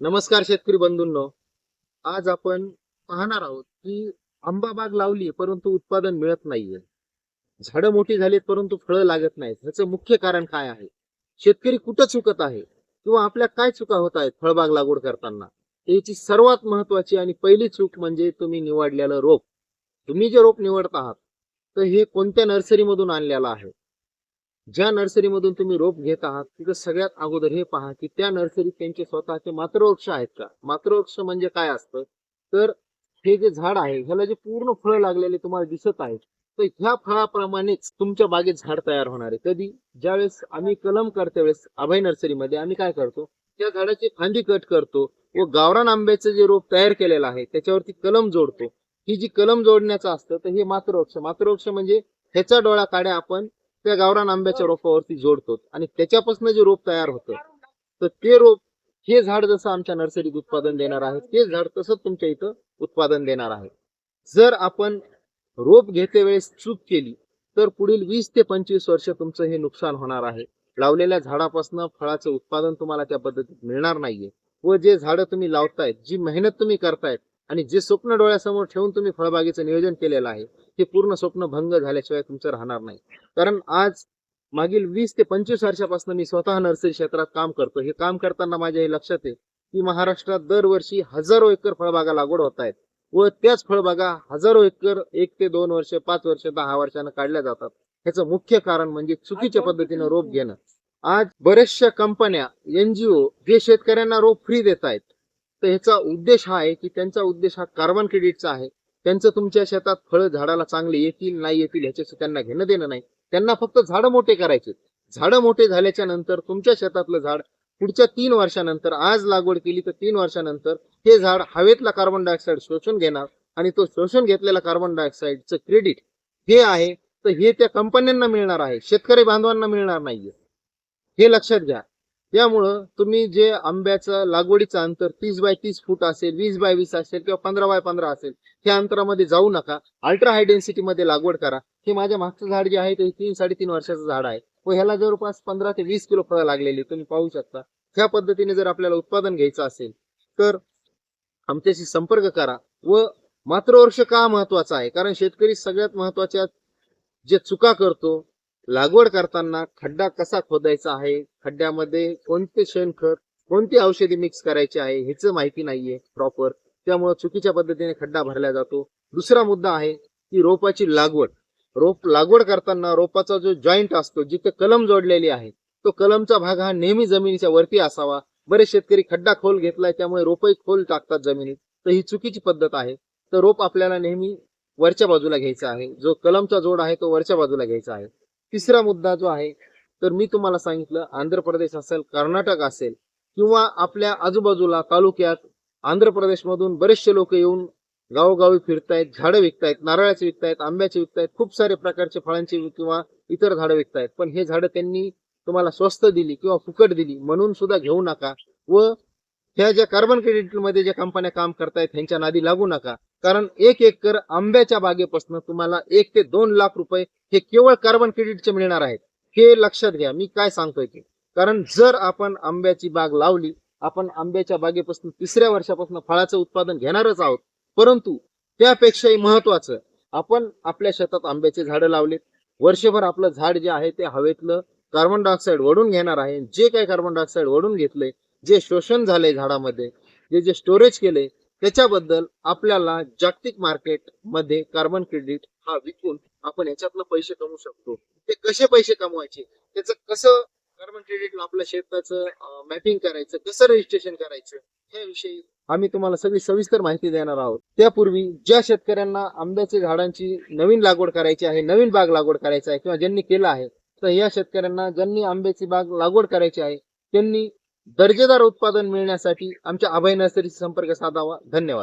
नमस्कार शेतकरी बंधूंनो. आज आपण पाहणार आहोत की आंबा बाग लावली परंतु उत्पादन मिळत नाहीये. झाडं मोठी झालीत परंतु फळं लागत नाहीत. ह्याचं मुख्य कारण काय आहे? शेतकरी कुठं चुकत आहे किंवा आपल्या काय चुका होत आहेत फळबाग लागवड करताना? याची सर्वात महत्वाची आणि पहिली चूक म्हणजे तुम्ही निवडलेलं रोप. तुम्ही जे रोप निवडत आहात तर हे कोणत्या नर्सरीमधून आणलेलं आहे? ज्या नर्सरीमधून तुम्ही रोप घेत आहात तिथं सगळ्यात अगोदर हे पहा की त्या नर्सरीत त्यांचे स्वतःचे मातृवृक्ष आहेत का. मातृवृक्ष म्हणजे काय असतं? तर हे जे झाड आहे ह्याला जे पूर्ण फळ लागलेले तुम्हाला दिसत आहेत, तर ह्या फळाप्रमाणेच तुमच्या बागेत झाड तयार होणार आहे. कधी? ज्यावेळेस आम्ही कलम करते वेळेस अभय नर्सरीमध्ये आम्ही काय करतो, त्या झाडाची फांदी कट करतो व गावरान आंब्याचं जे रोप तयार केलेलं आहे त्याच्यावरती कलम जोडतो. ही जी कलम जोडण्याचं असतं तर हे मातृवृक्ष. मातृवृक्ष म्हणजे ह्याचा डोळा काड्या आपण त्या गावरान आंब्याच्या रोपावरती जोडतो आणि त्याच्यापासून जे रोप तयार होतं, तर ते रोप हे झाड जसं आमच्या नर्सरीत उत्पादन देणार आहे ते झाड तसंच तुमच्या इथं उत्पादन देणार आहे. जर आपण रोप घेते वेळेस चूक केली तर पुढील 20 ते 25 वर्ष तुमचं हे नुकसान होणार आहे. लावलेल्या झाडापासून फळाचं उत्पादन तुम्हाला त्या पद्धतीत मिळणार नाहीये व जे झाडं तुम्ही लावतायत, जी मेहनत तुम्ही करतायत आणि जे स्वप्न डोळ्यासमोर ठेवून तुम्ही फळबागेचं नियोजन केलेलं आहे ते पूर्ण स्वप्न भंग झाल्याशिवाय तुमचं राहणार नाही. कारण आज मागील 20 ते 25 वर्षापासून मी स्वतः नर्सरी क्षेत्रात काम करतो. हे काम करताना माझ्या हे लक्षात आहे की महाराष्ट्रात दरवर्षी हजारो एकर फळबागा लागवड होत आहेत व त्याच फळबागा हजारो एकर 1 ते 2 वर्ष, 5 वर्ष, 10 वर्षांना काढल्या जातात. ह्याचं मुख्य कारण म्हणजे चुकीच्या पद्धतीनं रोप घेणं. आज बऱ्याचशा कंपन्या, NGO जे शेतकऱ्यांना रोप फ्री देत आहेत, तर ह्याचा उद्देश हा आहे की त्यांचा उद्देश हा कार्बन क्रेडिटचा आहे. त्यांचं तुमच्या शेतात फळ झाडाला चांगले येतील नाही येतील ह्याच्याशी त्यांना घेणं देणं नाही. त्यांना फक्त झाडं मोठे करायचे. झाडं मोठे झाल्याच्या नंतर तुमच्या शेतातलं झाड पुढच्या 3 वर्षानंतर, आज लागवड केली तर 3 वर्षानंतर हे झाड हवेतला कार्बन डायऑक्साईड शोषून घेणार आणि तो शोषून घेतलेला कार्बन डायऑक्साईडचं क्रेडिट हे आहे तर हे त्या कंपन्यांना मिळणार आहे, शेतकरी बांधवांना मिळणार नाहीये. हे लक्षात घ्या. त्यामुळं तुम्ही जे आंब्याचं लागवडीचं अंतर 30 बाय 30 फूट असेल, 20 बाय 20 असेल किंवा 15 बाय 15 असेल, त्या अंतरामध्ये जाऊ नका. अल्ट्रा हाय डेन्सिटी मध्ये लागवड करा. हे माझ्या मागचं झाड जे आहे ते 3-3.5 वर्षाचं झाड आहे व ह्याला जवळपास 15 ते 20 किलो फळं लागलेली तुम्ही पाहू शकता. ह्या पद्धतीने जर आपल्याला उत्पादन घ्यायचं असेल तर आमच्याशी संपर्क करा. व मातृवर्ष का महत्वाचं आहे? कारण शेतकरी सगळ्यात महत्वाच्या जे चुका करतो, लागवड करताना खड्डा कसा खोदायचा आहे, खड्ड्यामध्ये कोणते शेणखत, कोणती औषधी मिक्स करायची आहे ह्याचं माहिती नाहीये प्रॉपर. त्यामुळे चुकीच्या पद्धतीने खड्डा भरला जातो. दुसरा मुद्दा आहे की रोपाची लागवड. रोप लागवड करताना रोपाचा जो जॉईंट असतो, जिथे कलम जोडलेली आहे, तो कलमचा भाग हा नेहमी जमिनीच्या वरती असावा. बरेच शेतकरी खड्डा खोल घेतलाय त्यामुळे रोपही खोल टाकतात जमिनीत, तर ही चुकीची पद्धत आहे. तर रोप आपल्याला नेहमी वरच्या बाजूला घ्यायचा आहे. जो कलमचा जोड आहे तो वरच्या बाजूला घ्यायचा आहे. तिसरा मुद्दा जो आहे, तर मी तुम्हाला सांगितलं, आंध्र प्रदेश असेल, कर्नाटक असेल किंवा आपल्या आजूबाजूला तालुक्यात आंध्र प्रदेशमधून बरेचसे लोक येऊन गावोगावी फिरतायत, झाडं विकतायत, नारळाचे विकतायत, आंब्याचे विकतायत, खूप सारे प्रकारचे फळांची किंवा इतर झाडं विकतायत. पण हे झाडं त्यांनी तुम्हाला स्वस्त दिली किंवा फुकट दिली म्हणून सुद्धा घेऊ नका व ह्या ज्या कार्बन क्रेडिट मध्ये ज्या कंपन्या काम करतायत ह्यांच्या नादी लागू नका. कारण 1 एकर आंब्याच्या बागेपासून तुम्हाला 1 ते 2 लाख रुपये हे केवळ कार्बन क्रेडिटचे मिळणार आहेत. हे लक्षात घ्या मी काय सांगतोय ते. कारण जर आपण आंब्याची बाग लावली, आपण आंब्याच्या बागेपासून 3ऱ्या वर्षापासून फळाचं उत्पादन घेणारच आहोत. परंतु त्यापेक्षाही महत्वाचं, आपण आपल्या शेतात आंब्याचे झाडं लावलेत. वर्षभर आपलं झाड जे आहे ते हवेतलं कार्बन डायऑक्साईड ओढून घेणार आहे. जे काही कार्बन डायऑक्साईड ओढून घेतलंय, जे शोषण झालंय झाडामध्ये, जे जे स्टोरेज केले, त्याच्याबद्दल आपल्याला जागतिक मार्केट मध्ये कार्बन क्रेडिट हा विकून आपण याच्यातनं पैसे कमवू शकतो. ते कसे पैसे कमवायचे, त्याचं कसं कार्बन क्रेडिट आपल्या शेताचं मॅपिंग करायचं, कसं रजिस्ट्रेशन करायचं, ह्याविषयी आम्ही तुम्हाला सगळी सविस्तर माहिती देणार आहोत. त्यापूर्वी ज्या शेतकऱ्यांना आंब्याच्या झाडांची नवीन लागवड करायची आहे, नवीन बाग लागवड करायची आहे किंवा ज्यांनी केलं आहे, तर या शेतकऱ्यांना ज्यांनी आंब्याची बाग लागवड करायची आहे त्यांनी दर्जेदार उत्पादन मिळण्यासाठी आमच्या अभय नर्सरीशी संपर्क साधावा. धन्यवाद.